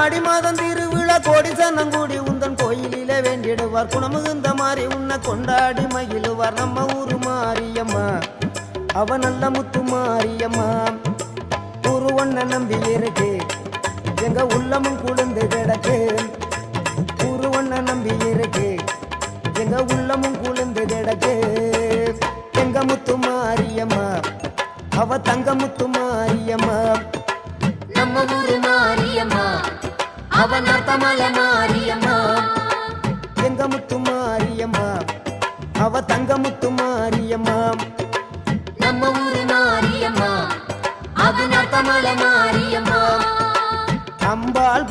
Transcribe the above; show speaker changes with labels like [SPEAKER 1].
[SPEAKER 1] ஆடி மாதம் திருவிழா கோடி சன்னங்கூடி உந்தன் கோயிலில வேண்டிடுவார் குணமுகுந்த மாறி உன்னை கொண்டாடி மகிழுவார் நம்ம ஊரு மாரியம்மா அவ நல்ல முத்து மாரியம்மா ஊரு ஒன்ன நம்பி இருக்கு எங்க உள்ளமும் குளிர்ந்து கிடக்கு ஊரு ஒன்ன நம்பி இருக்கு எங்க உள்ளமும் குளிர்ந்து கிடக்கு எங்க முத்து மாரியம்மா அவ தங்க முத்து மாரியம்மா
[SPEAKER 2] நம்ம ஊரு மாரியம்மா அவ நத்தமல மாரியம்மா
[SPEAKER 1] எங்க முத்து மாரியம்மா அவ தங்க முத்து மாரியம்மா
[SPEAKER 2] நம்ம ஊரு மாரியம்மா அவ நத்தமல மாரியம்மா
[SPEAKER 1] அம்பாள்